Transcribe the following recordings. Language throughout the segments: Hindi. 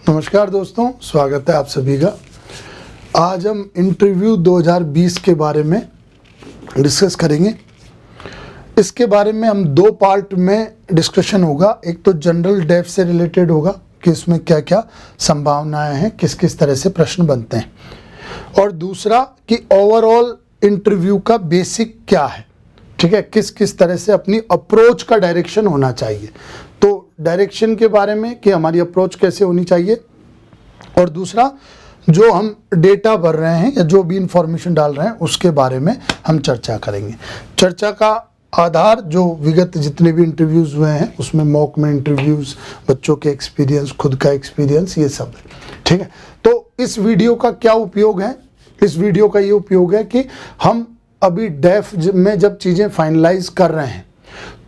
नमस्कार दोस्तों, स्वागत है आप सभी का। आज हम इंटरव्यू 2020 के बारे में डिस्कस करेंगे। इसके बारे में हम दो पार्ट में डिस्कशन होगा। एक तो जनरल डेफ से रिलेटेड होगा कि इसमें क्या क्या संभावनाएं हैं, किस किस तरह से प्रश्न बनते हैं, और दूसरा कि ओवरऑल इंटरव्यू का बेसिक क्या है, ठीक है, किस किस तरह से अपनी अप्रोच का डायरेक्शन होना चाहिए। तो डायरेक्शन के बारे में कि हमारी अप्रोच कैसे होनी चाहिए, और दूसरा जो हम डेटा भर रहे हैं या जो भी इंफॉर्मेशन डाल रहे हैं उसके बारे में हम चर्चा करेंगे। चर्चा का आधार जो विगत जितने भी इंटरव्यूज़ हुए हैं उसमें मॉक में इंटरव्यूज़, बच्चों के एक्सपीरियंस, खुद का एक्सपीरियंस, ये सब है, ठीक है। तो इस वीडियो का क्या उपयोग है? इस वीडियो का ये उपयोग है कि हम अभी डेफ में जब चीज़ें फाइनलाइज कर रहे हैं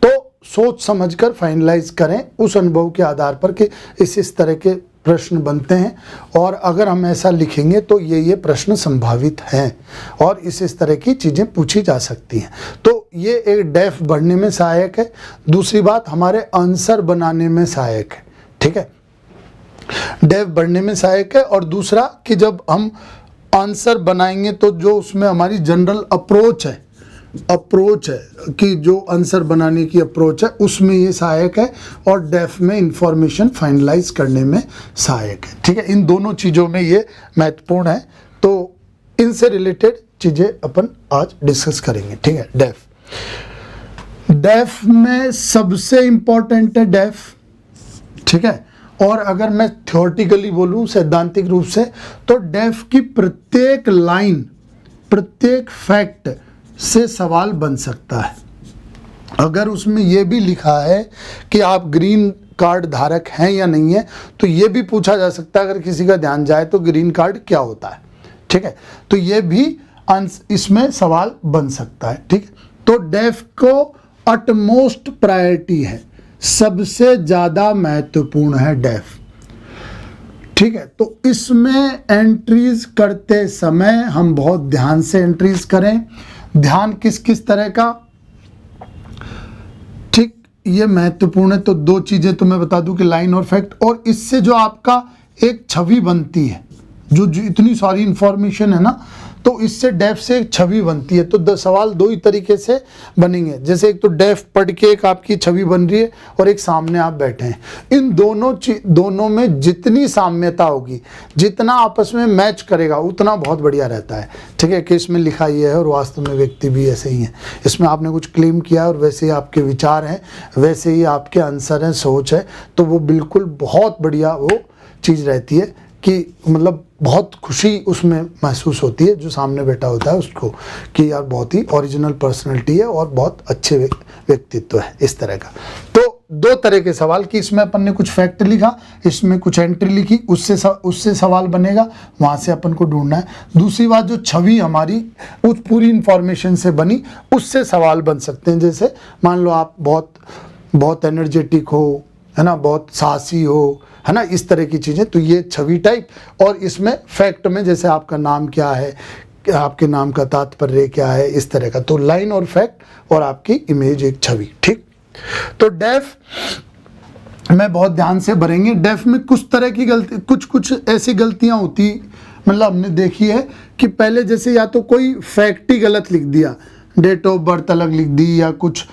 तो सोच समझकर फाइनलाइज करें उस अनुभव के आधार पर कि इस तरह के प्रश्न बनते हैं, और अगर हम ऐसा लिखेंगे तो ये प्रश्न संभावित हैं और इस तरह की चीज़ें पूछी जा सकती हैं। तो ये एक डेफ बढ़ने में सहायक है। दूसरी बात, हमारे आंसर बनाने में सहायक है, ठीक है। डेफ बढ़ने में सहायक है, और दूसरा कि जब हम आंसर बनाएंगे तो जो उसमें हमारी जनरल अप्रोच है कि जो आंसर बनाने की अप्रोच है उसमें ये सहायक है, और डेफ में इंफॉर्मेशन फाइनलाइज करने में सहायक है, ठीक है। इन दोनों चीज़ों में ये महत्वपूर्ण है। तो इनसे रिलेटेड चीज़ें अपन आज डिस्कस करेंगे, ठीक है। डेफ में सबसे इम्पोर्टेंट है डेफ, ठीक है। और अगर मैं थ्योरेटिकली बोलूं, सैद्धांतिक रूप से, तो डेफ की प्रत्येक लाइन, प्रत्येक फैक्ट से सवाल बन सकता है। अगर उसमें यह भी लिखा है कि आप ग्रीन कार्ड धारक हैं या नहीं है, तो यह भी पूछा जा सकता है, अगर किसी का ध्यान जाए तो ग्रीन कार्ड क्या होता है, ठीक है। तो यह भी इसमें सवाल बन सकता है, ठीक है। तो डेफ को अटमोस्ट प्रायोरिटी है, सबसे ज़्यादा महत्वपूर्ण है डेफ, ठीक है। तो इसमें एंट्रीज करते समय हम बहुत ध्यान से एंट्रीज करें। ध्यान किस किस तरह का, ठीक, ये महत्वपूर्ण है। तो दो चीज़ें तो मैं बता दूं कि लाइन और फैक्ट, और इससे जो आपका एक छवि बनती है, जो इतनी सारी इंफॉर्मेशन है ना, तो इससे डेफ से एक छवि बनती है। तो सवाल दो ही तरीके से बनेंगे, जैसे एक तो डेफ पढ़ के एक आपकी छवि बन रही है और एक सामने आप बैठे हैं। इन दोनों में जितनी साम्यता होगी, जितना आपस में मैच करेगा, उतना बहुत बढ़िया रहता है, ठीक है। कि इसमें लिखा ये है और वास्तव में व्यक्ति भी ऐसे ही है। इसमें आपने कुछ क्लेम किया और वैसे ही आपके विचार हैं, वैसे ही आपके आंसर हैं, सोच है, तो वो बिल्कुल बहुत बढ़िया वो चीज़ रहती है कि मतलब बहुत खुशी उसमें महसूस होती है जो सामने बैठा होता है उसको, कि यार बहुत ही ओरिजिनल पर्सनैलिटी है और बहुत अच्छे व्यक्तित्व है, इस तरह का। तो दो तरह के सवाल कि इसमें अपन ने कुछ फैक्ट लिखा, इसमें कुछ एंट्री लिखी, उससे सवाल बनेगा, वहाँ से अपन को ढूंढना है। दूसरी बात, जो छवि हमारी उस पूरी इंफॉर्मेशन से बनी, उससे सवाल बन सकते हैं। जैसे मान लो आप बहुत एनर्जेटिक हो, है ना, बहुत साहसी हो, है ना, इस तरह की चीज़ें, तो ये छवि टाइप। और इसमें फैक्ट में जैसे आपका नाम क्या है, आपके नाम का तात्पर्य क्या है, इस तरह का। तो लाइन और फैक्ट और आपकी इमेज, एक छवि, ठीक। तो डेफ में बहुत ध्यान से भरेंगे। डेफ में कुछ तरह की गलती, कुछ ऐसी गलतियां होती, मतलब हमने देखी है कि पहले जैसे या तो कोई फैक्ट ही गलत लिख दिया, डेट ऑफ बर्थ अलग लिख दी, या कुछ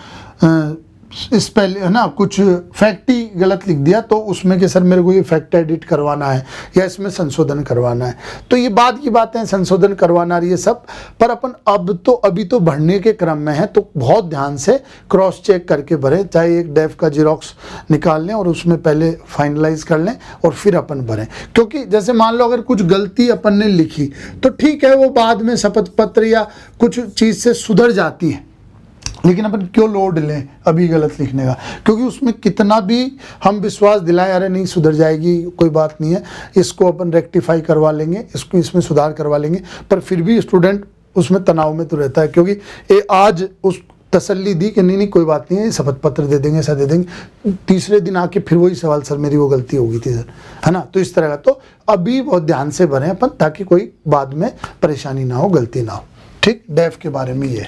इस पहले, है ना, कुछ फैक्ट ही गलत लिख दिया, तो उसमें कि सर मेरे को ये फैक्ट एडिट करवाना है या इसमें संशोधन करवाना है। तो ये बाद की बातें, संशोधन करवाना रही है सब, पर अपन अभी तो भरने के क्रम में है, तो बहुत ध्यान से क्रॉस चेक करके भरें। चाहे एक डेफ का जिरोक्स निकाल लें और उसमें पहले फाइनलाइज कर लें और फिर अपन भरें। क्योंकि जैसे मान लो अगर कुछ गलती अपन ने लिखी तो ठीक है, वो बाद में शपथ पत्र या कुछ चीज़ से सुधर जाती है, लेकिन अपन क्यों लोड लें अभी गलत लिखने का, क्योंकि उसमें कितना भी हम विश्वास दिलाएं, अरे नहीं सुधर जाएगी, कोई बात नहीं है, इसको अपन रेक्टिफाई करवा लेंगे, इसको इसमें सुधार करवा लेंगे, पर फिर भी स्टूडेंट उसमें तनाव में तो रहता है। क्योंकि आज उस तसल्ली दी कि नहीं कोई बात नहीं है, शपथ पत्र दे देंगे, ऐसा दे देंगे, तीसरे दिन आके फिर वही सवाल, सर मेरी वो गलती हो गई थी सर, है ना। तो इस तरह का तो अभी बहुत ध्यान से भरें अपन, ताकि कोई बाद में परेशानी ना हो, गलती ना हो, ठीक। डेफ के बारे में ये,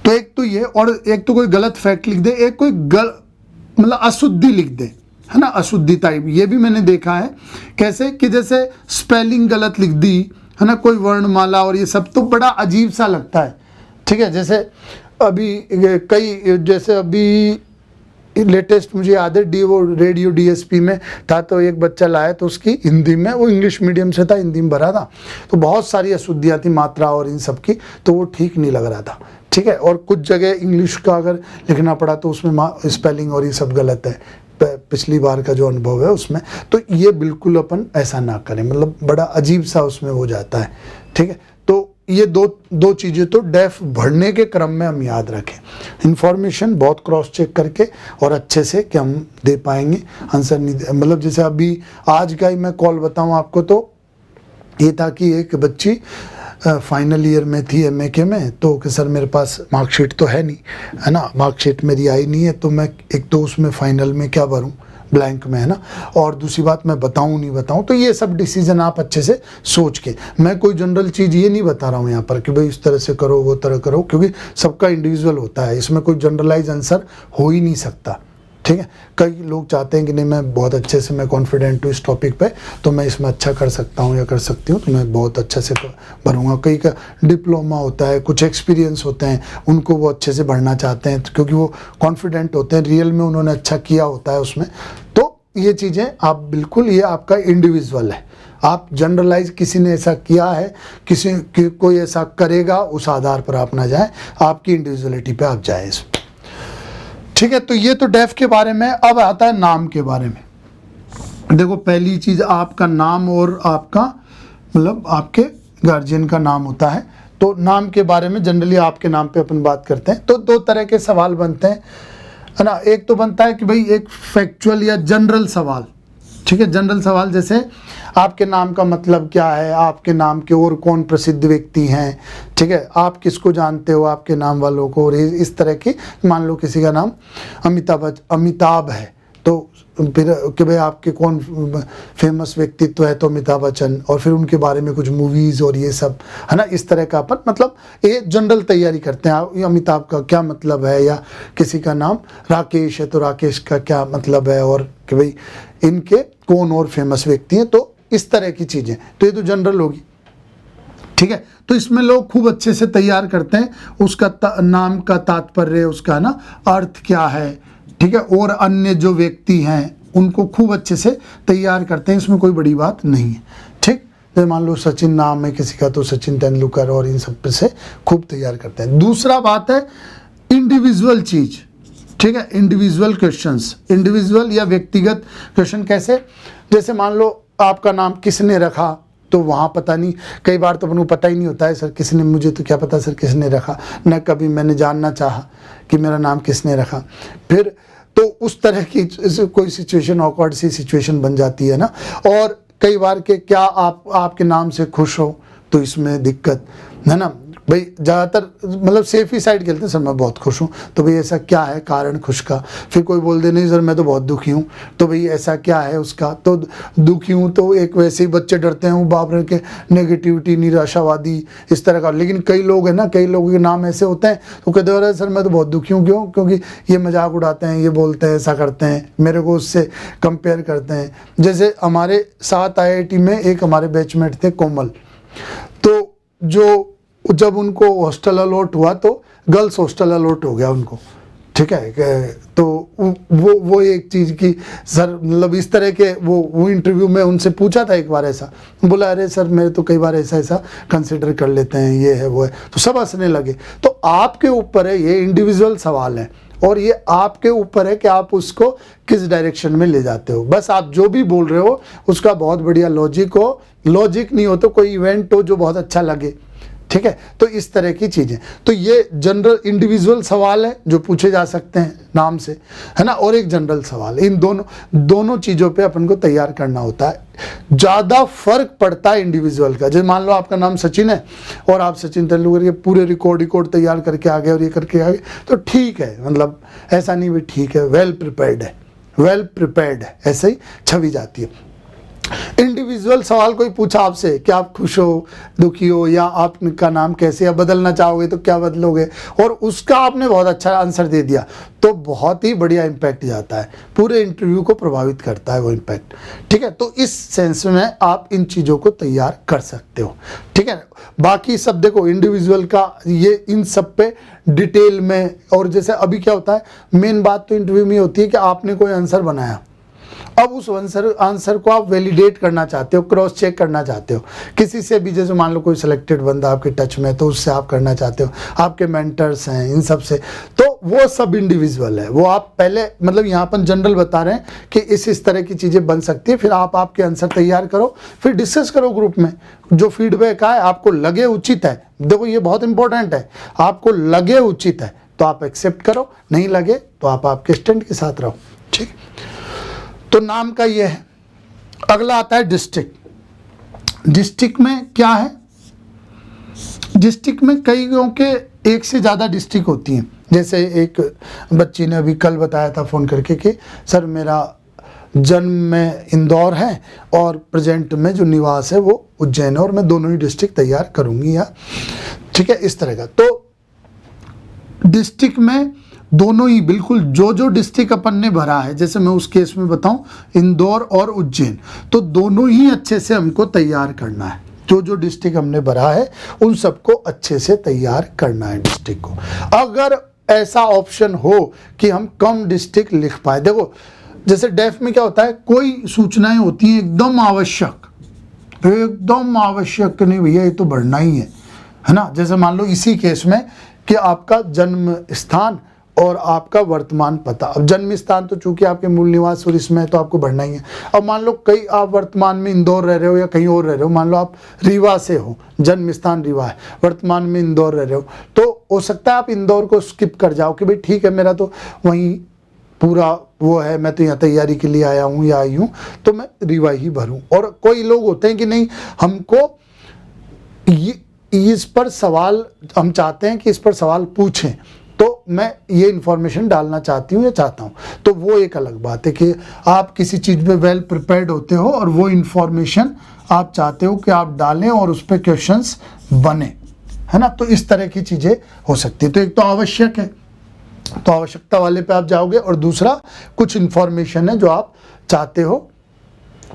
तो एक तो ये, और एक तो कोई गलत फैक्ट लिख दे, एक कोई मतलब अशुद्धि लिख दे, है ना, अशुद्धि टाइप, ये भी मैंने देखा है। कैसे कि जैसे स्पेलिंग गलत लिख दी, है ना, कोई वर्णमाला और ये सब, तो बड़ा अजीब सा लगता है। ठीक है, जैसे अभी जैसे अभी लेटेस्ट मुझे याद है वो रेडियो डीएसपी में था, तो एक बच्चा लाया तो उसकी हिंदी में, वो इंग्लिश मीडियम से था, हिंदी में भरा था, तो बहुत सारी अशुद्धियाँ थी मात्रा और इन सब की, तो वो ठीक नहीं लग रहा था। ठीक है, और कुछ जगह इंग्लिश का अगर लिखना पड़ा तो उसमें स्पेलिंग और ये सब गलत है, पिछली बार का जो अनुभव है उसमें। तो ये बिल्कुल अपन ऐसा ना करें, मतलब बड़ा अजीब सा उसमें हो जाता है। ठीक है, तो ये दो चीज़ें तो डेफ भरने के क्रम में हम याद रखें, इन्फॉर्मेशन बहुत क्रॉस चेक करके और अच्छे से कि हम दे पाएंगे आंसर। नहीं, मतलब जैसे अभी आज का ही मैं कॉल बताऊं आपको, तो ये था कि एक बच्ची फाइनल ईयर में थी एमए में, तो कि सर मेरे पास मार्कशीट तो है नहीं, है ना, मार्कशीट मेरी आई नहीं है, तो मैं एक तो उसमें फाइनल में क्या भरूं, ब्लैंक में, है ना, और दूसरी बात मैं बताऊं नहीं बताऊं। तो ये सब डिसीजन आप अच्छे से सोच के, मैं कोई जनरल चीज़ ये नहीं बता रहा हूं यहाँ पर कि भाई इस तरह से करो वो तरह करो, क्योंकि सबका इंडिविजुअल होता है, इसमें कोई जनरलाइज आंसर हो ही नहीं सकता। ठीक है, कई लोग चाहते हैं कि नहीं मैं बहुत अच्छे से, मैं कॉन्फिडेंट हूँ इस टॉपिक पे, तो मैं इसमें अच्छा कर सकता हूँ या कर सकती हूँ, तो मैं बहुत अच्छे से भरूँगा। कई का डिप्लोमा होता है, कुछ एक्सपीरियंस होते हैं, उनको वो अच्छे से भरना चाहते हैं क्योंकि वो कॉन्फिडेंट होते हैं, रियल में उन्होंने अच्छा किया होता है उसमें। तो ये चीज़ें आप बिल्कुल, ये आपका इंडिविजुअल है, आप जनरलाइज किसी ने ऐसा किया है, कोई ऐसा करेगा, उस आधार पर आप ना जाएं, आपकी इंडिविजुअलिटी पे आप जाएं। ठीक है, तो ये तो डेफ के बारे में। अब आता है नाम के बारे में। देखो पहली चीज़ आपका नाम, और आपका मतलब आपके गार्जियन का नाम होता है। तो नाम के बारे में जनरली आपके नाम पे अपन बात करते हैं, तो दो तरह के सवाल बनते हैं, है ना। एक तो बनता है कि भाई एक फैक्चुअल या जनरल सवाल। ठीक है, जनरल सवाल जैसे आपके नाम का मतलब क्या है, आपके नाम के और कौन प्रसिद्ध व्यक्ति हैं, ठीक है, आप किसको जानते हो आपके नाम वालों को, और इस तरह की, मान लो किसी का नाम अमिताभ है, तो फिर कि भाई आपके कौन फेमस व्यक्तित्व है, तो अमिताभ बच्चन, और फिर उनके बारे में कुछ मूवीज़ और ये सब, है ना, इस तरह का अपन मतलब ये जनरल तैयारी करते हैं। अमिताभ का क्या मतलब है, या किसी का नाम राकेश है तो राकेश का क्या मतलब है, और कि भाई इनके कौन और फेमस व्यक्ति हैं, तो इस तरह की चीज़ें, तो ये तो जनरल होगी। ठीक है, तो इसमें लोग खूब अच्छे से तैयार करते हैं, उसका नाम का तात्पर्य, उसका ना अर्थ क्या है, ठीक है, और अन्य जो व्यक्ति हैं उनको खूब अच्छे से तैयार करते हैं, इसमें कोई बड़ी बात नहीं है। ठीक, जैसे मान लो सचिन नाम है किसी का, तो सचिन तेंदुलकर, और इन सब पे से खूब तैयार करते हैं। दूसरा बात है इंडिविजुअल चीज़। ठीक है, इंडिविजुअल क्वेश्चंस, इंडिविजुअल या व्यक्तिगत क्वेश्चन कैसे, जैसे मान लो आपका नाम किसने रखा, तो वहाँ पता नहीं, कई बार तो अपन को पता ही नहीं होता है, सर किसने, मुझे तो क्या पता सर किसने रखा, न कभी मैंने जानना चाहा कि मेरा नाम किसने रखा। फिर तो उस तरह की कोई सिचुएशन, ऑकवर्ड सी सिचुएशन बन जाती है ना। और कई बार के क्या आप आपके नाम से खुश हो, तो इसमें दिक्कत है ना। भाई ज़्यादातर मतलब सेफ ही साइड खेलते हैं, सर मैं बहुत खुश हूँ, तो भाई ऐसा क्या है कारण खुश का। फिर कोई बोल दे नहीं सर मैं तो बहुत दुखी हूँ, तो भाई ऐसा क्या है उसका, तो दुखी हूँ तो एक वैसे ही बच्चे डरते हैं, बाप रे के नेगेटिविटी, निराशावादी, इस तरह का। लेकिन कई लोग हैं ना, कई लोगों के नाम ऐसे होते हैं तो कहते हो सर मैं तो बहुत दुखी हूँ, क्यों, क्योंकि ये मजाक उड़ाते हैं, ये बोलते हैं, ऐसा करते हैं, मेरे को उससे कंपेयर करते हैं। जैसे हमारे साथ IIT में एक हमारे बैचमेट थे कोमल, तो जो जब उनको हॉस्टल अलॉट हुआ तो गर्ल्स हॉस्टल अलॉट हो गया उनको। ठीक है, तो वो एक चीज़ की सर, मतलब इस तरह के वो इंटरव्यू में उनसे पूछा था एक बार ऐसा, बोला अरे सर मेरे तो कई बार ऐसा कंसिडर कर लेते हैं, ये है वो है, तो सब हंसने लगे। तो आपके ऊपर है, ये इंडिविजुअल सवाल है, और ये आपके ऊपर है कि आप उसको किस डायरेक्शन में ले जाते हो। बस आप जो भी बोल रहे हो उसका बहुत बढ़िया लॉजिक हो, लॉजिक नहीं हो तो कोई इवेंट हो जो बहुत अच्छा लगे। ठीक है, तो इस तरह की चीज़ें, तो ये जनरल इंडिविजुअल सवाल है जो पूछे जा सकते हैं नाम से, है ना, और एक जनरल सवाल। इन दोनों चीज़ों पे अपन को तैयार करना होता है। ज़्यादा फर्क पड़ता है इंडिविजुअल का। जैसे मान लो आपका नाम सचिन है और आप सचिन तेंदुलकर के पूरे रिकॉर्ड तैयार करके आ गए और ये करके आ गए, तो ठीक है, मतलब ऐसा नहीं भी ठीक है, वेल प्रिपेयर्ड है, ऐसे ही छवि जाती है। इंडिविजुअल सवाल कोई पूछा आपसे कि आप खुश हो, दुखी हो, या आपका नाम कैसे, या बदलना चाहोगे तो क्या बदलोगे, और उसका आपने बहुत अच्छा आंसर दे दिया, तो बहुत ही बढ़िया इम्पैक्ट जाता है, पूरे इंटरव्यू को प्रभावित करता है वो इम्पैक्ट। ठीक है, तो इस सेंस में आप इन चीज़ों को तैयार कर सकते हो। ठीक है, बाकी सब देखो इंडिविजुअल का ये इन सब पे डिटेल में, और जैसे अभी क्या होता है, मेन बात तो इंटरव्यू में होती है कि आपने कोई आंसर बनाया, अब उस आंसर को आप वैलिडेट करना चाहते हो, क्रॉस चेक करना चाहते हो किसी से भी, जैसे मान लो कोई सिलेक्टेड बंदा आपके टच में है तो उससे आप करना चाहते हो, आपके मेंटर्स हैं, इन सब से, तो वो सब इंडिविजुअल है। वो आप पहले मतलब यहाँ पर जनरल बता रहे हैं कि इस तरह की चीज़ें बन सकती है, फिर आप आपके आंसर तैयार करो, फिर डिस्कस करो ग्रुप में, जो फीडबैक आए आपको लगे उचित है, देखो ये बहुत इंपॉर्टेंट है, आपको लगे उचित है तो आप एक्सेप्ट करो, नहीं लगे तो आप आपके स्टैंड के साथ रहो। ठीक, तो नाम का ये है। अगला आता है डिस्ट्रिक्ट। डिस्ट्रिक्ट में क्या है, डिस्ट्रिक्ट में कईयों के एक से ज़्यादा डिस्ट्रिक्ट होती हैं। जैसे एक बच्ची ने अभी कल बताया था फ़ोन करके कि सर मेरा जन्म में इंदौर है और प्रेजेंट में जो निवास है वो उज्जैन है, और मैं दोनों ही डिस्ट्रिक्ट तैयार करूँगी, या ठीक है इस तरह का। तो डिस्ट्रिक्ट में दोनों ही बिल्कुल जो डिस्ट्रिक्ट अपन ने भरा है, जैसे मैं उस केस में बताऊं इंदौर और उज्जैन, तो दोनों ही अच्छे से हमको तैयार करना है। जो डिस्ट्रिक्ट हमने भरा है उन सबको अच्छे से तैयार करना है डिस्ट्रिक्ट को। अगर ऐसा ऑप्शन हो कि हम कम डिस्ट्रिक्ट लिख पाए, देखो जैसे डेफ में क्या होता है, कोई सूचनाएं होती हैं एकदम आवश्यक, नहीं भैया ये तो बढ़ना ही है ना। जैसे मान लो इसी केस में कि आपका जन्म स्थान और आपका वर्तमान पता, अब जन्म स्थान तो चूंकि आपके मूल निवास और इसमें है तो आपको बढ़ना ही है। अब मान लो कई आप वर्तमान में इंदौर रह रहे हो या कहीं और रह रहे हो, मान लो आप रीवा से हो, जन्म स्थान रीवा है, वर्तमान में इंदौर रह रहे हो, तो हो सकता है आप इंदौर को स्किप कर जाओ कि भाई ठीक है मेरा तो वहीं पूरा वो है, मैं तो यहाँ तैयारी के लिए आया हूँ या आई हूँ तो मैं रीवा ही भरूँ। और कोई लोग होते हैं कि नहीं, हमको इस पर सवाल, हम चाहते हैं कि इस पर सवाल पूछें, तो मैं ये इन्फॉर्मेशन डालना चाहती हूँ या चाहता हूँ, तो वो एक अलग बात है कि आप किसी चीज़ में वेल प्रिपेयर्ड होते हो और वो इन्फॉर्मेशन आप चाहते हो कि आप डालें और उस पर क्वेश्चंस बने, है ना। तो इस तरह की चीज़ें हो सकती है। तो एक तो आवश्यक है, तो आवश्यकता वाले पे आप जाओगे, और दूसरा कुछ इन्फॉर्मेशन है जो आप चाहते हो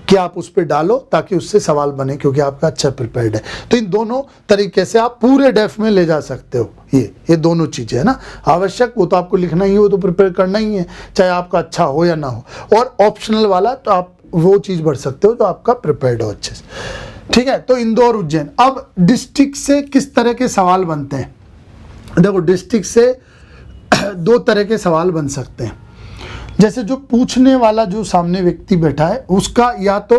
कि आप उस पर डालो ताकि उससे सवाल बने, क्योंकि आपका अच्छा प्रिपेयर्ड है। तो इन दोनों तरीके से आप पूरे डेफ में ले जा सकते हो। ये दोनों चीज़ें है ना, आवश्यक वो तो आपको लिखना ही है, वो तो प्रिपेयर करना ही है, चाहे आपका अच्छा हो या ना हो, और ऑप्शनल वाला तो आप वो चीज़ भर सकते हो जो आपका प्रिपेयर्ड हो अच्छे से। ठीक है, तो इंदौर उज्जैन। अब डिस्ट्रिक्ट से किस तरह के सवाल बनते हैं, देखो डिस्ट्रिक्ट से दो तरह के सवाल बन सकते हैं। जैसे जो पूछने वाला जो सामने व्यक्ति बैठा है उसका या तो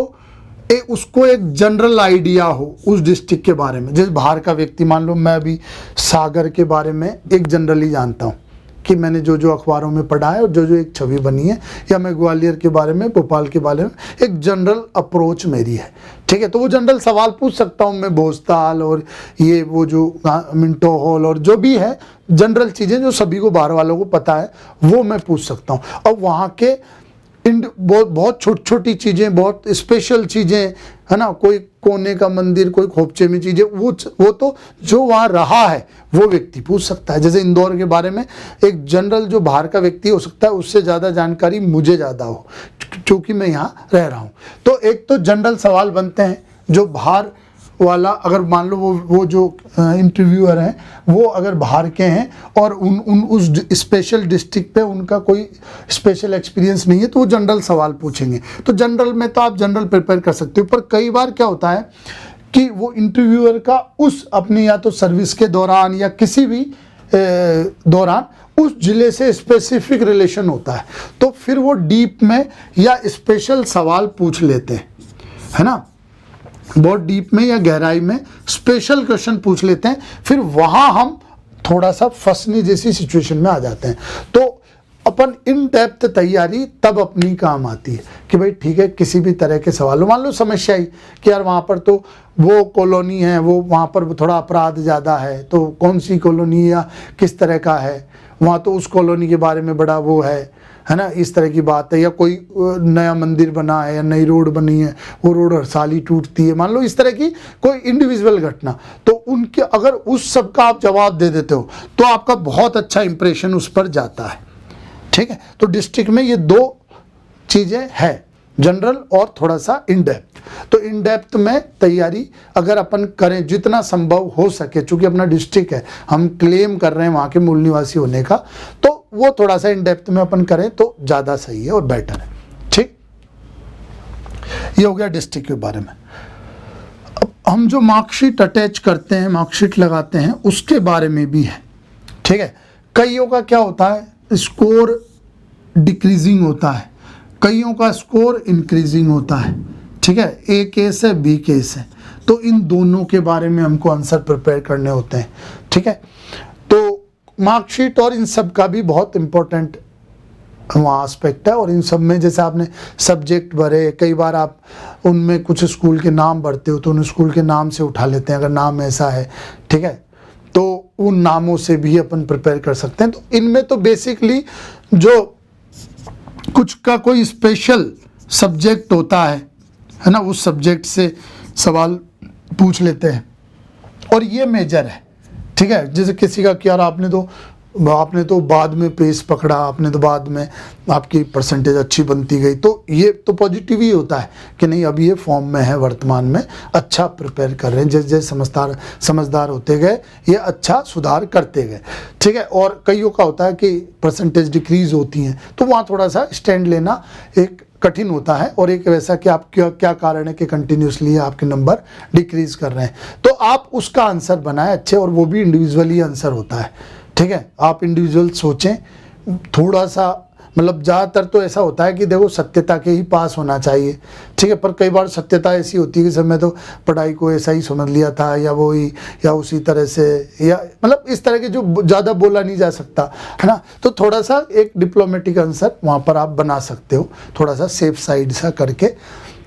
उसको एक जनरल आइडिया हो उस डिस्ट्रिक्ट के बारे में, जैसे बाहर का व्यक्ति, मान लो मैं अभी सागर के बारे में एक जनरली जानता हूँ कि मैंने जो अखबारों में पढ़ा है और जो एक छवि बनी है, या मैं ग्वालियर के बारे में, भोपाल के बारे में एक जनरल अप्रोच मेरी है। ठीक है, तो वो जनरल सवाल पूछ सकता हूँ मैं, भोजताल और ये वो जो मिंटो हॉल और जो भी है जनरल चीज़ें जो सभी को बाहर वालों को पता है वो मैं पूछ सकता हूँ। अब वहाँ के बहुत छोटी छोटी चीज़ें, बहुत स्पेशल चीज़ें, है ना, कोई कोने का मंदिर, कोई खोपचे में चीज़ें, वो तो जो वहाँ रहा है वो व्यक्ति पूछ सकता है। जैसे इंदौर के बारे में एक जनरल जो बाहर का व्यक्ति हो सकता है, उससे ज़्यादा जानकारी मुझे ज़्यादा हो क्योंकि मैं यहाँ रह रहा हूँ। तो एक तो जनरल सवाल बनते हैं जो बाहर वाला, अगर मान लो वो जो इंटरव्यूअर हैं वो अगर बाहर के हैं और उस स्पेशल डिस्ट्रिक्ट पे उनका कोई स्पेशल एक्सपीरियंस नहीं है, तो वो जनरल सवाल पूछेंगे। तो जनरल में तो आप जनरल प्रिपेयर कर सकते हो, पर कई बार क्या होता है कि वो इंटरव्यूअर का उस अपनी या तो सर्विस के दौरान या किसी भी दौरान उस जिले से स्पेसिफिक रिलेशन होता है, तो फिर वो डीप में या स्पेशल सवाल पूछ लेते हैं, है ना, बहुत डीप में या गहराई में स्पेशल क्वेश्चन पूछ लेते हैं। फिर वहाँ हम थोड़ा सा फंसने जैसी सिचुएशन में आ जाते हैं। तो अपन इन डेप्थ तैयारी तब अपनी काम आती है कि भाई ठीक है, किसी भी तरह के सवालों, मान लो समस्या ही कि यार वहाँ पर तो वो कॉलोनी है, वो वहाँ पर थोड़ा अपराध ज़्यादा है, तो कौन सी कॉलोनी या किस तरह का है, वहाँ तो उस कॉलोनी के बारे में बड़ा वो है, है ना, इस तरह की बात है, या कोई नया मंदिर बना है या नई रोड बनी है, वो रोड हर साल ही टूटती है, मान लो इस तरह की कोई इंडिविजुअल घटना, तो उनके अगर उस सब का आप जवाब दे देते हो तो आपका बहुत अच्छा इंप्रेशन उस पर जाता है। ठीक है, तो डिस्ट्रिक्ट में ये दो चीज़ें हैं, जनरल और थोड़ा सा इन डेप्थ। तो इन डेप्थ में तैयारी अगर अपन करें जितना संभव हो सके, चूंकि अपना डिस्ट्रिक्ट है, हम क्लेम कर रहे हैं वहाँ के मूल निवासी होने का, तो वो थोड़ा सा इन डेप्थ में अपन करें तो ज़्यादा सही है और बेटर है। ठीक, ये हो गया डिस्ट्रिक्ट के बारे में। अब हम जो मार्कशीट अटैच करते हैं, मार्कशीट लगाते हैं, उसके बारे में भी है। ठीक है, कईयों का क्या होता है, स्कोर डिक्रीजिंग होता है, कईयों का स्कोर इंक्रीजिंग होता है। ठीक है, ए केस है, बी केस है, तो इन दोनों के बारे में हमको आंसर प्रिपेयर करने होते हैं। ठीक है, तो मार्कशीट और इन सब का भी बहुत इंपॉर्टेंट वहाँ एस्पेक्ट है। और इन सब में जैसे आपने सब्जेक्ट भरे, कई बार आप उनमें कुछ स्कूल के नाम भरते हो तो उन स्कूल के नाम से उठा लेते हैं अगर नाम ऐसा है। ठीक है, तो उन नामों से भी अपन प्रिपेयर कर सकते हैं। तो इनमें तो बेसिकली जो कुछ का कोई स्पेशल सब्जेक्ट होता है ना, उस सब्जेक्ट से सवाल पूछ लेते हैं और ये मेजर है। ठीक है, जैसे किसी का कि यार आपने तो बाद में पेस पकड़ा, आपने तो बाद में आपकी परसेंटेज अच्छी बनती गई, तो ये तो पॉजिटिव ही होता है कि नहीं अभी ये फॉर्म में है, वर्तमान में अच्छा प्रिपेयर कर रहे हैं, जैसे जैसे समझदार होते गए ये अच्छा सुधार करते गए। ठीक है, और कईयों का होता है कि परसेंटेज डिक्रीज होती हैं, तो वहाँ थोड़ा सा स्टैंड लेना एक कठिन होता है, और एक वैसा कि आप क्या कारण है कि कंटिन्यूसली आपके नंबर डिक्रीज कर रहे हैं, तो आप उसका आंसर बनाएं अच्छे, और वो भी इंडिविजुअली आंसर होता है। ठीक है, आप इंडिविजुअल सोचें थोड़ा सा, मतलब ज़्यादातर तो ऐसा होता है कि देखो सत्यता के ही पास होना चाहिए। ठीक है, पर कई बार सत्यता ऐसी होती है कि सर मैं तो पढ़ाई को ऐसा ही समझ लिया था, या वो ही या उसी तरह से, या मतलब इस तरह के जो ज़्यादा बोला नहीं जा सकता है ना, तो थोड़ा सा एक डिप्लोमेटिक आंसर वहाँ पर आप बना सकते हो, थोड़ा सा सेफ साइड सा करके,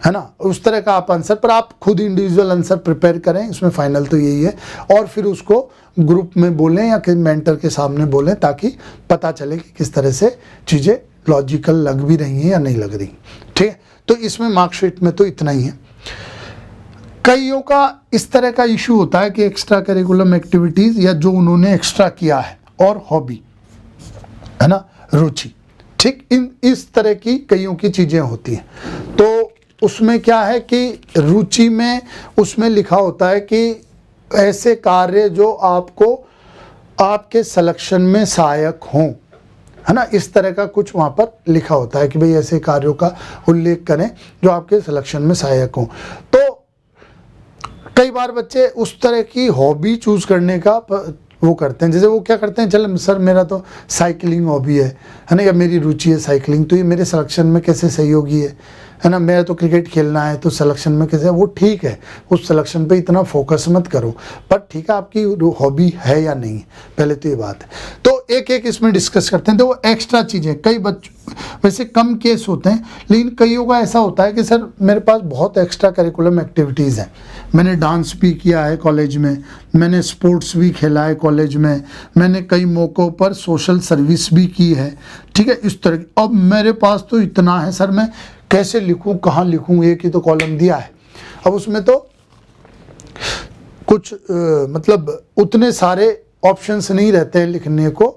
है ना, उस तरह का आप आंसर, पर आप खुद इंडिविजुअल आंसर प्रिपेयर करें, इसमें फाइनल तो यही है, और फिर उसको ग्रुप में बोलें या कि मेंटर के सामने बोलें, ताकि पता चले कि किस तरह से चीज़ें लॉजिकल लग भी रही हैं या नहीं लग रही। ठीक है, तो इसमें मार्कशीट में तो इतना ही है। कईयों का इस तरह का इशू होता है कि एक्स्ट्रा करिकुलम एक्टिविटीज़ या जो उन्होंने एक्स्ट्रा किया है, और हॉबी, है ना, रुचि। ठीक, इस तरह की कईयों की चीज़ें होती हैं। तो उसमें क्या है कि रुचि में उसमें लिखा होता है कि ऐसे कार्य जो आपको आपके सिलेक्शन में सहायक हों, है ना, इस तरह का कुछ वहाँ पर लिखा होता है कि भाई ऐसे कार्यों का उल्लेख करें जो आपके सिलेक्शन में सहायक हों। तो कई बार बच्चे उस तरह की हॉबी चूज़ करने का वो करते हैं, जैसे वो क्या करते हैं, चल सर मेरा तो साइकिलिंग हॉबी है ना, या मेरी रुचि है साइकिलिंग, तो ये मेरे सिलेक्शन में कैसे सहयोगी है ना, मेरा तो क्रिकेट खेलना है तो सिलेक्शन में कैसे, वो ठीक है, उस सिलेक्शन पे इतना फोकस मत करो, पर ठीक है आपकी हॉबी है या नहीं, पहले तो ये बात है। तो एक एक इसमें डिस्कस करते हैं। तो वो एक्स्ट्रा चीज़ें, कई वैसे कम केस होते हैं, लेकिन कईयों का ऐसा होता है कि सर मेरे पास बहुत एक्स्ट्रा करिकुलम एक्टिविटीज़ हैं, मैंने डांस भी किया है कॉलेज में, मैंने स्पोर्ट्स भी खेला है कॉलेज में, मैंने कई मौक़ों पर सोशल सर्विस भी की है। ठीक है, इस तरह, अब मेरे पास तो इतना है सर, मैं कैसे लिखूं, कहाँ लिखूं, एक ही तो कॉलम दिया है। अब उसमें तो कुछ मतलब उतने सारे ऑप्शंस नहीं रहते हैं लिखने को,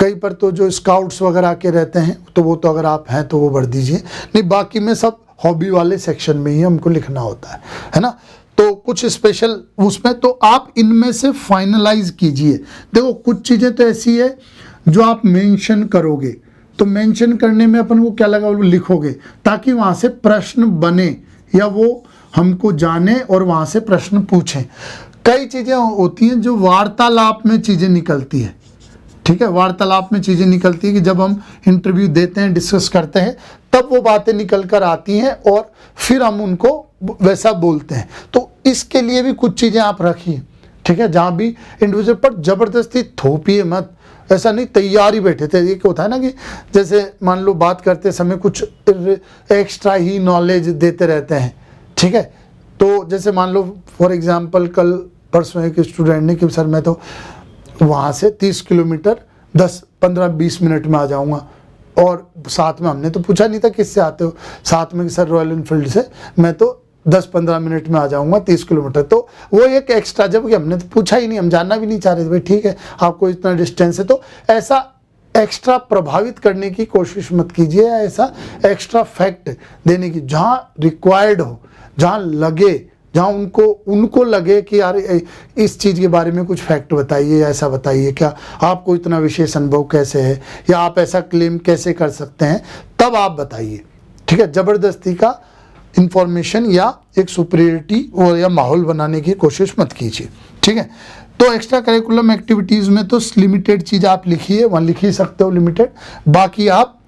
कई पर तो जो स्काउट्स वगैरह के रहते हैं तो वो तो अगर आप हैं तो वो भर दीजिए, नहीं बाकी में सब हॉबी वाले सेक्शन में ही हमको लिखना होता है ना। तो कुछ स्पेशल उसमें तो आप इनमें से फाइनलाइज कीजिए। देखो कुछ चीज़ें तो ऐसी है जो आप मेंशन करोगे, तो मेंशन करने में अपन को क्या लगा, वो लिखोगे ताकि वहाँ से प्रश्न बने या वो हमको जाने और वहाँ से प्रश्न पूछें। कई चीज़ें होती हैं जो वार्तालाप में चीज़ें निकलती है। ठीक है, वार्तालाप में चीज़ें निकलती है कि जब हम इंटरव्यू देते हैं, डिस्कस करते हैं, तब वो बातें निकल कर आती हैं और फिर हम उनको वैसा बोलते हैं। तो इसके लिए भी कुछ चीज़ें आप रखिए। ठीक है, जहाँ भी इंडिविजुअल पर ज़बरदस्ती थोपिए मत, ऐसा नहीं तैयार ही बैठे थे। एक होता है ना कि जैसे मान लो बात करते समय कुछ एक्स्ट्रा ही नॉलेज देते रहते हैं। ठीक है, तो जैसे मान लो फॉर एग्जांपल कल परसों एक स्टूडेंट ने कि सर मैं तो वहाँ से 30 किलोमीटर 10-15-20 मिनट में आ जाऊँगा, और साथ में हमने तो पूछा नहीं था किससे आते हो, साथ में कि सर रॉयल एनफील्ड से, मैं तो 10-15 मिनट में आ जाऊंगा 30 किलोमीटर। तो वो एक एक्स्ट्रा, जबकि हमने तो पूछा ही नहीं, हम जानना भी नहीं चाह रहे थे, भाई ठीक है आपको इतना डिस्टेंस है। तो ऐसा एक्स्ट्रा प्रभावित करने की कोशिश मत कीजिए, ऐसा एक्स्ट्रा फैक्ट देने की, जहाँ रिक्वायर्ड हो, जहाँ लगे, जहाँ उनको लगे कि यार इस चीज़ के बारे में कुछ फैक्ट बताइए, ऐसा बताइए, क्या आपको इतना विशेष अनुभव कैसे है, या आप ऐसा क्लेम कैसे कर सकते हैं, तब आप बताइए। ठीक है, ज़बरदस्ती का इंफॉर्मेशन या एक सुपीरियरिटी और या माहौल बनाने की कोशिश मत कीजिए। ठीक है, तो एक्स्ट्रा करिकुलम एक्टिविटीज़ में तो लिमिटेड चीज़ आप लिखिए, वहाँ लिख ही सकते हो लिमिटेड, बाकी आप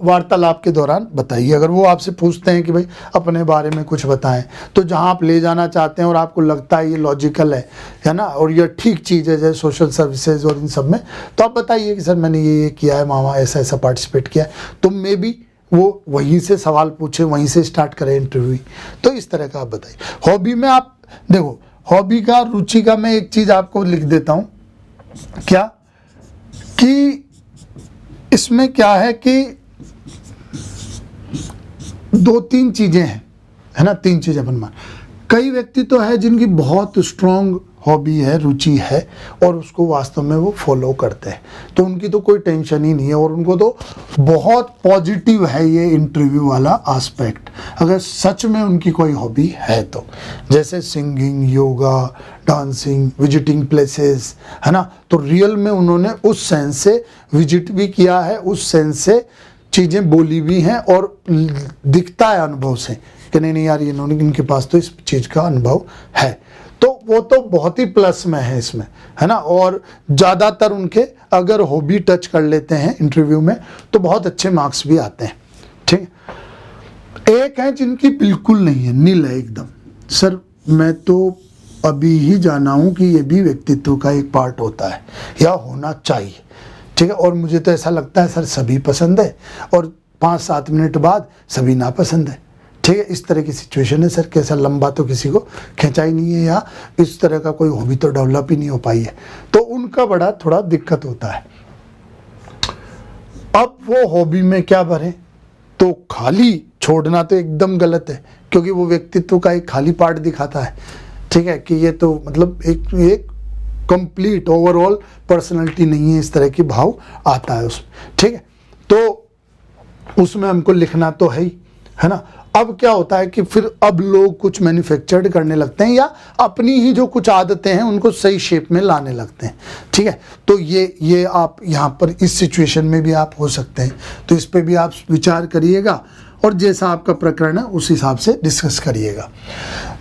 वार्तालाप के दौरान बताइए। अगर वो आपसे पूछते हैं कि भाई अपने बारे में कुछ बताएं, तो जहां आप ले जाना चाहते हैं और आपको लगता है ये लॉजिकल है ना, और ये ठीक चीज़ है जैसे सोशल सर्विसेज और इन सब में, तो आप बताइए कि सर मैंने ये किया है, मामा ऐसा ऐसा पार्टिसिपेट किया है, तो मे बी वो वहीं से सवाल पूछे, वहीं से स्टार्ट करें इंटरव्यू। तो इस तरह का आप बताइए। हॉबी में आप देखो, हॉबी का, रुचि का मैं एक चीज़ आपको लिख देता हूँ, क्या कि इसमें क्या है कि 2-3 चीज़ें हैं, है ना, 3 चीज़ें अपन मान। कई व्यक्ति तो है जिनकी बहुत स्ट्रॉन्ग हॉबी है, रुचि है, और उसको वास्तव में वो फॉलो करते हैं, तो उनकी तो कोई टेंशन ही नहीं है, और उनको तो बहुत पॉजिटिव है ये इंटरव्यू वाला एस्पेक्ट, अगर सच में उनकी कोई हॉबी है तो, जैसे singing, yoga, dancing, visiting places, है ना, तो रियल में उन्होंने उस सेंस से विजिट भी किया है, उस सेंस से चीज़ें बोली भी हैं, और दिखता है अनुभव से कि नहीं यार इनके पास तो इस चीज़ का अनुभव है, तो वो तो बहुत ही प्लस में है इसमें, है ना। और ज़्यादातर उनके अगर हॉबी टच कर लेते हैं इंटरव्यू में तो बहुत अच्छे मार्क्स भी आते हैं। ठीक, एक है जिनकी बिल्कुल नहीं है, नील है एकदम, सर मैं तो अभी ही जाना हूँ कि ये भी व्यक्तित्व का एक पार्ट होता है या होना चाहिए। ठीक है, और मुझे तो ऐसा लगता है सर सभी पसंद है और 5-7 मिनट बाद सभी नापसंद है। ठीक है, इस तरह की सिचुएशन है सर, कैसा लंबा तो किसी को खींचा ही नहीं है, या इस तरह का कोई हॉबी तो डेवलप ही नहीं हो पाई है, तो उनका बड़ा थोड़ा दिक्कत होता है। अब वो हॉबी में क्या भरें, तो खाली छोड़ना तो एकदम गलत है, क्योंकि वो व्यक्तित्व का एक खाली पार्ट दिखाता है। ठीक है, कि ये तो मतलब एक कंप्लीट ओवरऑल पर्सनालिटी नहीं है, इस तरह की भाव आता है उसमें। ठीक है, तो उसमें हमको लिखना तो है ना। अब क्या होता है कि फिर अब लोग कुछ मैन्युफैक्चर्ड करने लगते हैं, या अपनी ही जो कुछ आदतें हैं उनको सही शेप में लाने लगते हैं। ठीक है, तो ये आप यहाँ पर इस सिचुएशन में भी आप हो सकते हैं, तो इस पे भी आप विचार करिएगा, और जैसा आपका प्रकरण है उस हिसाब से डिस्कस करिएगा।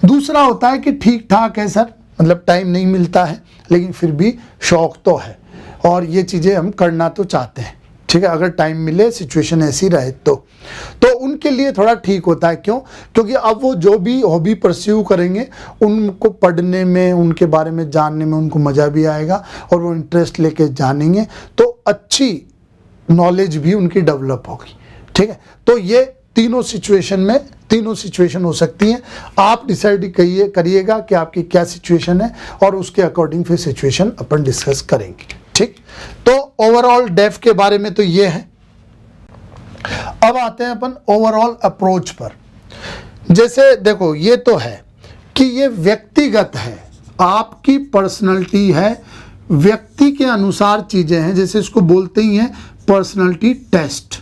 दूसरा होता है कि ठीक ठाक है सर, मतलब टाइम नहीं मिलता है, लेकिन फिर भी शौक तो है और ये चीज़ें हम करना तो चाहते हैं। ठीक है, अगर टाइम मिले, सिचुएशन ऐसी रहे तो उनके लिए थोड़ा ठीक होता है। क्यों? क्योंकि अब वो जो भी हॉबी परस्यू करेंगे उनको पढ़ने में, उनके बारे में जानने में उनको मज़ा भी आएगा, और वो इंटरेस्ट लेके जानेंगे तो अच्छी नॉलेज भी उनकी डेवलप होगी। ठीक है, तो ये तीनों सिचुएशन हो सकती हैं। आप डिसाइड करिएगा कि आपकी क्या सिचुएशन है, और उसके अकॉर्डिंग फिर सिचुएशन अपन डिस्कस करेंगे। ठीक, तो ओवरऑल डेफ के बारे में तो ये है। अब आते हैं अपन ओवरऑल अप्रोच पर। जैसे देखो, ये तो है कि ये व्यक्तिगत है, आपकी पर्सनालिटी है, व्यक्ति के अनुसार चीजें हैं, जैसे इसको बोलते ही हैं पर्सनालिटी टेस्ट।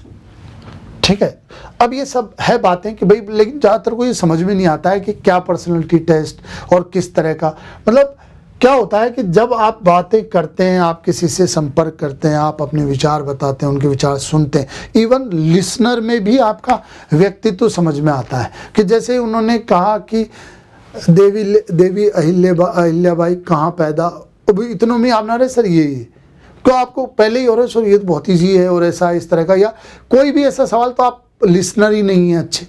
ठीक है, अब ये सब है बातें कि भाई, लेकिन ज़्यादातर को ये समझ में नहीं आता है कि क्या पर्सनालिटी टेस्ट और किस तरह का, मतलब क्या होता है कि जब आप बातें करते हैं, आप किसी से संपर्क करते हैं, आप अपने विचार बताते हैं, उनके विचार सुनते हैं, इवन लिसनर में भी आपका व्यक्तित्व समझ में आता है। कि जैसे उन्होंने कहा कि देवी अहिल्याबाई कहाँ पैदा, इतनों में आप ना रहे सर ये तो आपको पहले ही हो रहा है सर ये तो बहुत ईजी है, और ऐसा इस तरह का, या कोई भी ऐसा सवाल, तो आप लिसनर ही नहीं है अच्छे।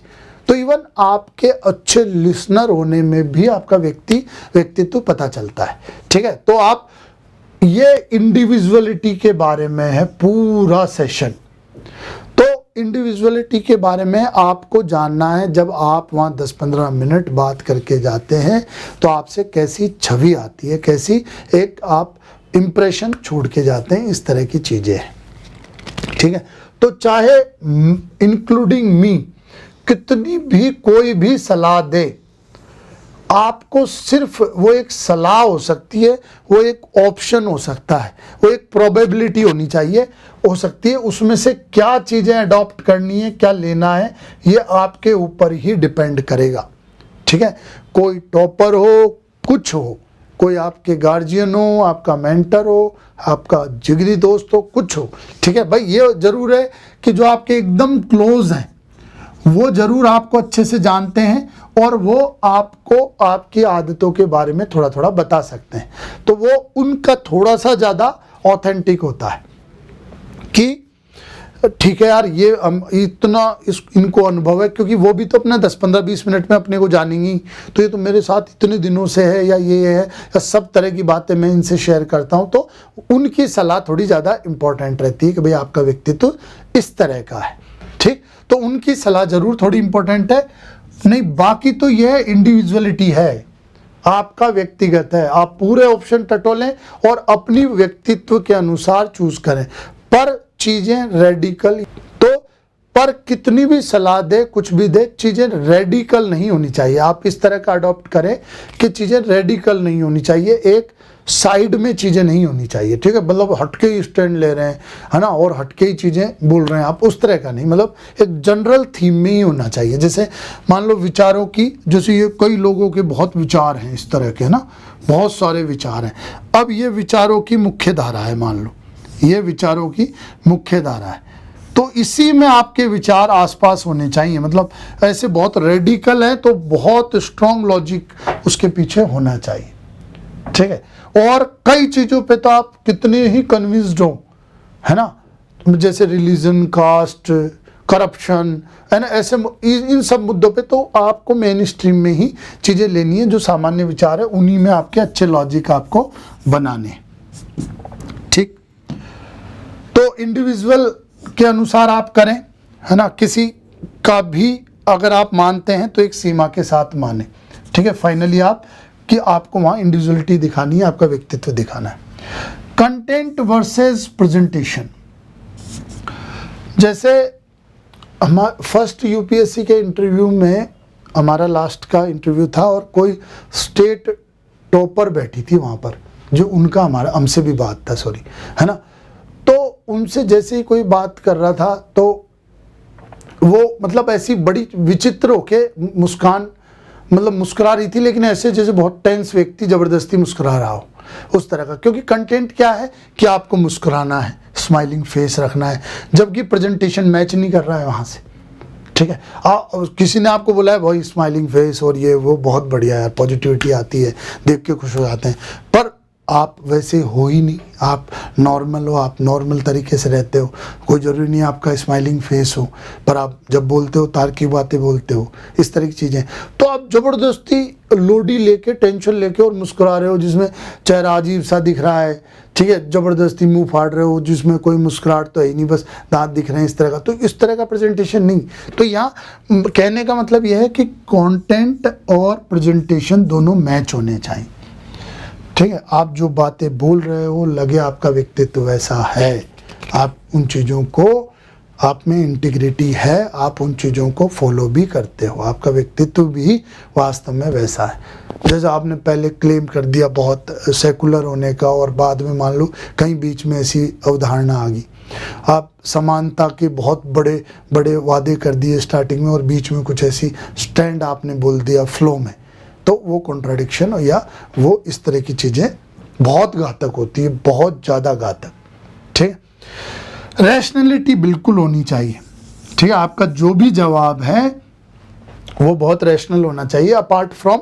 तो इवन आपके अच्छे लिसनर होने में भी आपका व्यक्तित्व पता चलता है। ठीक है, तो आप ये इंडिविजुअलिटी के बारे में है पूरा सेशन। तो इंडिविजुअलिटी के बारे में आपको जानना है, जब आप वहाँ 10-15 मिनट बात करके जाते हैं तो आपसे कैसी छवि आती है, कैसी एक आप इम्प्रेशन छोड़ के जाते हैं, इस तरह की चीज़ें हैं। ठीक है। तो चाहे इंक्लूडिंग मी कितनी भी कोई भी सलाह दे, आपको सिर्फ वो एक सलाह हो सकती है, वो एक ऑप्शन हो सकता है, वो एक प्रोबेबिलिटी होनी चाहिए, हो सकती है। उसमें से क्या चीज़ें अडॉप्ट करनी है, क्या लेना है, ये आपके ऊपर ही डिपेंड करेगा। ठीक है। कोई टॉपर हो, कुछ हो, कोई आपके गार्जियन हो, आपका मेंटर हो, आपका जिगरी दोस्त हो, कुछ हो। ठीक है भाई, ये जरूर है कि जो आपके एकदम क्लोज हैं वो जरूर आपको अच्छे से जानते हैं और वो आपको आपकी आदतों के बारे में थोड़ा थोड़ा बता सकते हैं, तो वो उनका थोड़ा सा ज़्यादा ऑथेंटिक होता है कि ठीक है यार, ये इतना इनको अनुभव है, क्योंकि वो भी तो अपना 10-15-20 मिनट में अपने को जानेंगी, तो ये तो मेरे साथ इतने दिनों से है, या ये है, या सब तरह की बातें मैं इनसे शेयर करता हूँ, तो उनकी सलाह थोड़ी ज़्यादा इम्पोर्टेंट रहती है कि भाई आपका व्यक्तित्व इस तरह का है। ठीक, तो उनकी सलाह जरूर थोड़ी इंपॉर्टेंट है। नहीं, बाकी तो यह इंडिविजुअलिटी है, आपका व्यक्तिगत है। आप पूरे ऑप्शन टटोलें और अपनी व्यक्तित्व के अनुसार चूज करें, पर चीजें रेडिकल तो पर कितनी भी सलाह दे, कुछ भी दे, चीजें रेडिकल नहीं होनी चाहिए। आप इस तरह का अडॉप्ट करें कि चीजें रेडिकल नहीं होनी चाहिए, एक साइड में चीजें नहीं होनी चाहिए। ठीक है, मतलब हटके ही स्टैंड ले रहे हैं, है ना, और हटके ही चीजें बोल रहे हैं आप, उस तरह का नहीं। मतलब एक जनरल थीम में ही होना चाहिए। जैसे मान लो विचारों की, जैसे ये कई लोगों के बहुत विचार हैं इस तरह के, है ना, बहुत सारे विचार हैं। अब ये विचारों की मुख्य धारा है, मान लो ये विचारों की मुख्य धारा है, तो इसी में आपके विचार आसपास होने चाहिए। मतलब ऐसे बहुत रेडिकल है तो बहुत स्ट्रॉन्ग लॉजिक उसके पीछे होना चाहिए। ठीक है, और कई चीजों पे तो आप कितने ही कन्विंस्ड हो, है ना, जैसे रिलीजन, कास्ट, करप्शन, है ना, ऐसे इन सब मुद्दों पे तो आपको मेन स्ट्रीम में ही चीजें लेनी है। जो सामान्य विचार है उन्हीं में आपके अच्छे लॉजिक आपको बनाने। ठीक, तो इंडिविजुअल के अनुसार आप करें, है ना, किसी का भी अगर आप मानते हैं तो एक सीमा के साथ माने। ठीक है, फाइनली आप कि आपको वहां इंडिविजुअलिटी दिखानी है, आपका व्यक्तित्व दिखाना है। कंटेंट वर्सेस प्रेजेंटेशन, जैसे हमारा फर्स्ट यूपीएससी के इंटरव्यू में, हमारा लास्ट का इंटरव्यू था और कोई स्टेट टॉपर बैठी थी वहां पर, जो उनका हमारा हमसे भी बात था, सॉरी, है ना, तो उनसे जैसे ही कोई बात कर रहा था तो वो मतलब ऐसी बड़ी विचित्र होके मुस्कान, मतलब मुस्कुरा रही थी, लेकिन ऐसे जैसे बहुत टेंस व्यक्ति जबरदस्ती मुस्कुरा रहा हो, उस तरह का। क्योंकि कंटेंट क्या है कि आपको मुस्कुराना है, स्माइलिंग फेस रखना है, जबकि प्रेजेंटेशन मैच नहीं कर रहा है वहां से। ठीक है, किसी ने आपको बोला है भाई स्माइलिंग फेस और ये वो बहुत बढ़िया यार, पॉजिटिविटी आती है, देख के खुश हो जाते हैं, पर आप वैसे हो ही नहीं, आप नॉर्मल हो, आप नॉर्मल तरीके से रहते हो। कोई ज़रूरी नहीं आपका स्माइलिंग फेस हो, पर आप जब बोलते हो तार्किक बातें बोलते हो, इस तरह की चीज़ें। तो आप ज़बरदस्ती लोडी लेके, टेंशन लेके और मुस्कुरा रहे हो, जिसमें चेहरा अजीब सा दिख रहा है। ठीक है, ज़बरदस्ती मुंह फाड़ रहे हो जिसमें कोई मुस्कुराहट तो है ही नहीं, बस दांत दिख रहे हैं, इस तरह का। तो इस तरह का प्रेजेंटेशन नहीं। तो यहाँ कहने का मतलब यह है कि कंटेंट और प्रेजेंटेशन दोनों मैच होने चाहिए। ठीक है, आप जो बातें बोल रहे हो लगे आपका व्यक्तित्व वैसा है, आप उन चीज़ों को, आप में इंटीग्रिटी है, आप उन चीज़ों को फॉलो भी करते हो, आपका व्यक्तित्व भी वास्तव में वैसा है। जैसे आपने पहले क्लेम कर दिया बहुत सेकुलर होने का, और बाद में मान लो कहीं बीच में ऐसी अवधारणा आ गई, आप समानता के बहुत बड़े बड़े वादे कर दिए स्टार्टिंग में, और बीच में कुछ ऐसी स्टैंड आपने बोल दिया फ्लो में, तो वो कॉन्ट्राडिक्शन या वो इस तरह की चीज़ें बहुत घातक होती है, बहुत ज़्यादा घातक। ठीक, रैशनैलिटी बिल्कुल होनी चाहिए। ठीक है, आपका जो भी जवाब है वो बहुत रैशनल होना चाहिए, apart from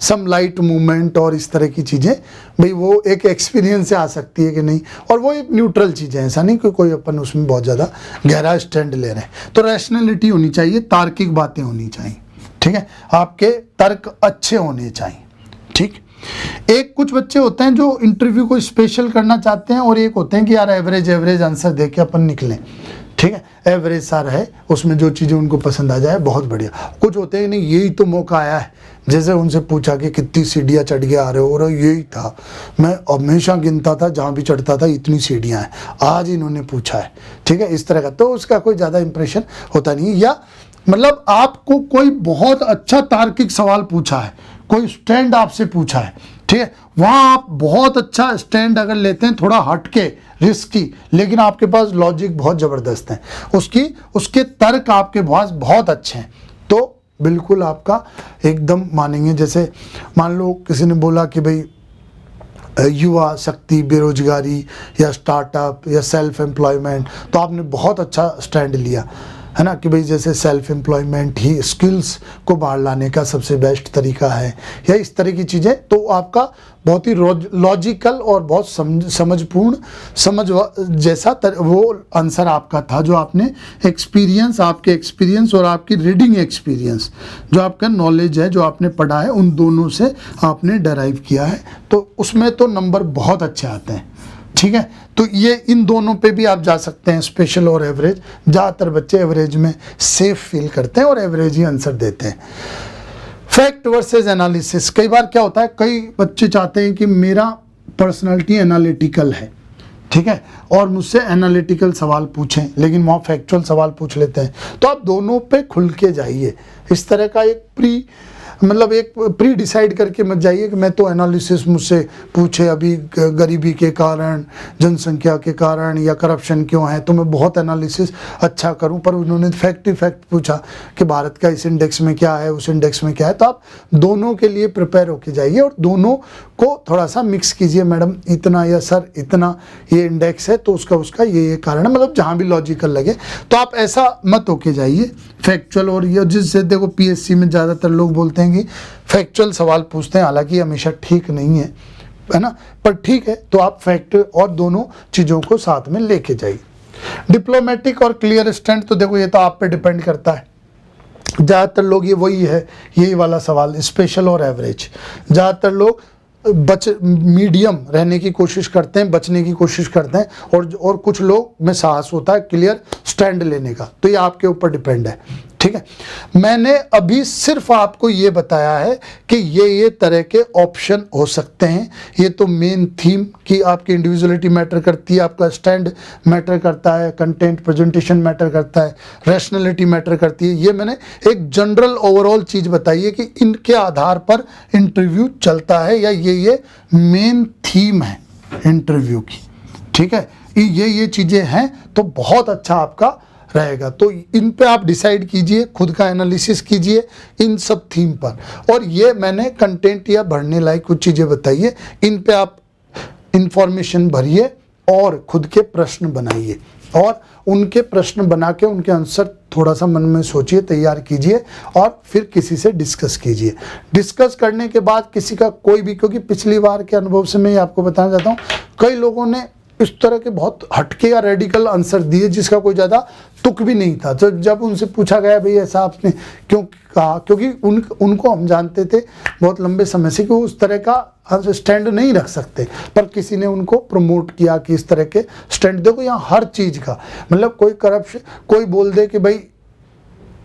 some light movement और इस तरह की चीज़ें। भाई वो एक एक्सपीरियंस से आ सकती है कि नहीं, और वो एक न्यूट्रल चीज़ है, ऐसा नहीं कि कोई अपन उसमें बहुत ज़्यादा गहरा स्टैंड ले रहे हैं। तो रैशनैलिटी होनी चाहिए, तार्किक बातें होनी चाहिए। ठीक है, आपके तर्क अच्छे होने चाहिए। ठीक, एक कुछ बच्चे होते हैं जो इंटरव्यू को स्पेशल करना चाहते हैं, और एक होते हैं कि यार एवरेज आंसर दे के अपन निकलें। ठीक है, एवरेज सा रहे, उसमें जो चीज़ें उनको पसंद आ जाए बहुत बढ़िया। कुछ होते हैं नहीं, यही तो मौका आया है, जैसे उनसे पूछा कि कितनी सीढ़ियाँ चढ़ के आ रहे हो, और यही था, मैं हमेशा गिनता था जहाँ भी चढ़ता था इतनी सीढ़ियाँ हैं, आज इन्होंने पूछा है, ठीक है, इस तरह का, तो उसका कोई ज़्यादा इंप्रेशन होता नहीं। या मतलब आपको कोई बहुत अच्छा तार्किक सवाल पूछा है, कोई स्टैंड आपसे पूछा है, ठीक है, वहाँ आप बहुत अच्छा स्टैंड अगर लेते हैं, थोड़ा हटके रिस्की, लेकिन आपके पास लॉजिक बहुत ज़बरदस्त है, उसके तर्क आपके पास बहुत अच्छे हैं, तो बिल्कुल आपका एकदम मानेंगे। जैसे मान लो किसी ने बोला कि भाई युवा शक्ति, बेरोजगारी या स्टार्टअप या सेल्फ एम्प्लॉयमेंट, तो आपने बहुत अच्छा स्टैंड लिया है ना, कि भाई जैसे सेल्फ एम्प्लॉयमेंट ही स्किल्स को बाहर लाने का सबसे बेस्ट तरीका है, या इस तरह की चीज़ें, तो आपका बहुत ही लॉजिकल और बहुत समझपूर्ण समझ जैसा वो आंसर आपका था, जो आपने आपके एक्सपीरियंस और आपकी रीडिंग एक्सपीरियंस, जो आपका नॉलेज है, जो आपने पढ़ा है, उन दोनों से आपने डराइव किया है, तो उसमें तो नंबर बहुत अच्छे आते हैं, ठीक है। तो ये इन दोनों पे भी आप जा सकते हैं, स्पेशल और एवरेज। ज़्यादातर बच्चे एवरेज में सेफ फील करते हैं और एवरेज ही आंसर देते हैं। फैक्ट वर्सेस एनालिसिस, कई बार क्या होता है, कई बच्चे चाहते हैं कि मेरा पर्सनालिटी एनालिटिकल है, ठीक है, और मुझसे एनालिटिकल सवाल पूछें, लेकिन वहाँ फैक्चुअल सवाल पूछ लेते हैं, तो आप दोनों पे खुल के जाइए। इस तरह का एक प्री डिसाइड करके मत जाइए कि मैं तो एनालिसिस मुझसे पूछे अभी गरीबी के कारण, जनसंख्या के कारण या करप्शन क्यों है, तो मैं बहुत एनालिसिस अच्छा करूं, पर उन्होंने फैक्ट पूछा कि भारत का इस इंडेक्स में क्या है, उस इंडेक्स में क्या है, तो आप दोनों के लिए प्रिपेयर होके जाइए और दोनों को थोड़ा सा मिक्स कीजिए। मैडम इतना, या सर इतना ये इंडेक्स है तो उसका ये कारण है, मतलब जहाँ भी लॉजिकल लगे, तो आप ऐसा मत होके जाइए फैक्चुअल। और ये जिससे देखो पीएससी में ज़्यादातर लोग बोलते हैं कि फैक्चुअल सवाल पूछते हैं, हालांकि हमेशा ठीक नहीं है ना, पर ठीक है, तो आप फैक्ट और दोनों चीज़ों को साथ में लेके जाइए। डिप्लोमेटिक और क्लियर स्टैंड, तो देखो ये तो आप पे डिपेंड करता है। ज़्यादातर लोग यही वाला सवाल, स्पेशल और एवरेज, ज़्यादातर लोग मीडियम रहने की कोशिश करते हैं, बचने की कोशिश करते हैं, और कुछ लोग में साहस होता है क्लियर स्टैंड लेने का, तो ये आपके ऊपर डिपेंड है, ठीक है। मैंने अभी सिर्फ आपको ये बताया है कि ये तरह के ऑप्शन हो सकते हैं, ये तो मेन थीम की आपकी इंडिविजुअलिटी मैटर करती है, आपका स्टैंड मैटर करता है, कंटेंट प्रेजेंटेशन मैटर करता है, रैशनैलिटी मैटर करती है, ये मैंने एक जनरल ओवरऑल चीज़ बताई है कि इनके आधार पर इंटरव्यू चलता है, या ये मेन थीम है इंटरव्यू की, ठीक है। ये चीज़ें हैं, तो बहुत अच्छा आपका रहेगा। तो इन पे आप डिसाइड कीजिए, खुद का एनालिसिस कीजिए इन सब थीम पर, और ये मैंने कंटेंट या भरने लायक कुछ चीज़ें बताई है, इन पे आप इंफॉर्मेशन भरिए और खुद के प्रश्न बनाइए, और उनके प्रश्न बना के उनके आंसर थोड़ा सा मन में सोचिए, तैयार कीजिए, और फिर किसी से डिस्कस कीजिए। डिस्कस करने के बाद किसी का कोई भी, क्योंकि पिछली बार के अनुभव से मैं आपको बताना चाहता हूँ, कई लोगों ने इस तरह के बहुत हटके या रेडिकल आंसर दिए जिसका कोई ज़्यादा तुक भी नहीं था। तो जब उनसे पूछा गया भाई ऐसा आपने क्यों कहा, क्योंकि उनको हम जानते थे बहुत लंबे समय से कि वो उस तरह का स्टैंड नहीं रख सकते, पर किसी ने उनको प्रमोट किया कि इस तरह के स्टैंड। देखो यहाँ हर चीज़ का मतलब, कोई करप्शन, कोई बोल दे कि भाई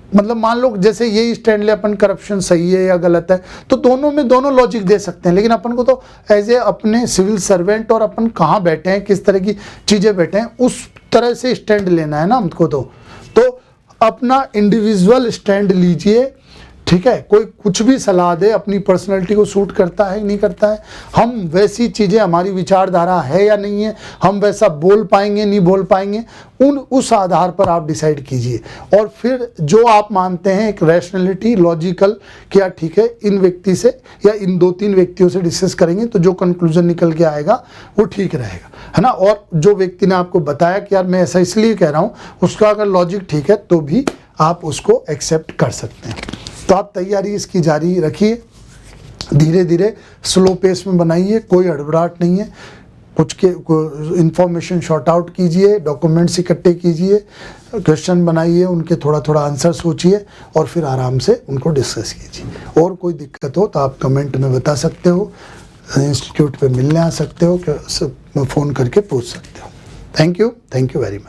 मतलब मान लो जैसे यही स्टैंड ले अपन, करप्शन सही है या गलत है, तो दोनों में दोनों लॉजिक दे सकते हैं, लेकिन अपन को तो एज ए अपने सिविल सर्वेंट और अपन कहाँ बैठे हैं, किस तरह की चीज़ें बैठे हैं, उस तरह से स्टैंड लेना है ना हमको। तो अपना इंडिविजुअल स्टैंड लीजिए, ठीक है। कोई कुछ भी सलाह दे, अपनी पर्सनैलिटी को सूट करता है नहीं करता है, हम वैसी चीज़ें, हमारी विचारधारा है या नहीं है, हम वैसा बोल पाएंगे नहीं बोल पाएंगे, उस आधार पर आप डिसाइड कीजिए। और फिर जो आप मानते हैं एक रैशनैलिटी, लॉजिकल, क्या ठीक है, इन व्यक्ति से या इन 2-3 व्यक्तियों से डिस्कस करेंगे तो जो कंक्लूजन निकल के आएगा वो ठीक रहेगा, है ना। और जो व्यक्ति ने आपको बताया कि यार मैं ऐसा इसलिए कह रहा हूँ, उसका अगर लॉजिक ठीक है तो भी आप उसको एक्सेप्ट कर सकते हैं। तो आप तैयारी इसकी जारी रखिए, धीरे धीरे स्लो पेस में बनाइए, कोई हड़बड़ाहट नहीं है, कुछ के इंफॉर्मेशन शॉर्ट आउट कीजिए, डॉक्यूमेंट्स इकट्ठे कीजिए, क्वेश्चन बनाइए, उनके थोड़ा थोड़ा आंसर सोचिए और फिर आराम से उनको डिस्कस कीजिए। और कोई दिक्कत हो तो आप कमेंट में बता सकते हो, इंस्टीट्यूट पे मिलने आ सकते हो, फ़ोन करके पूछ सकते हो। Thank you very much.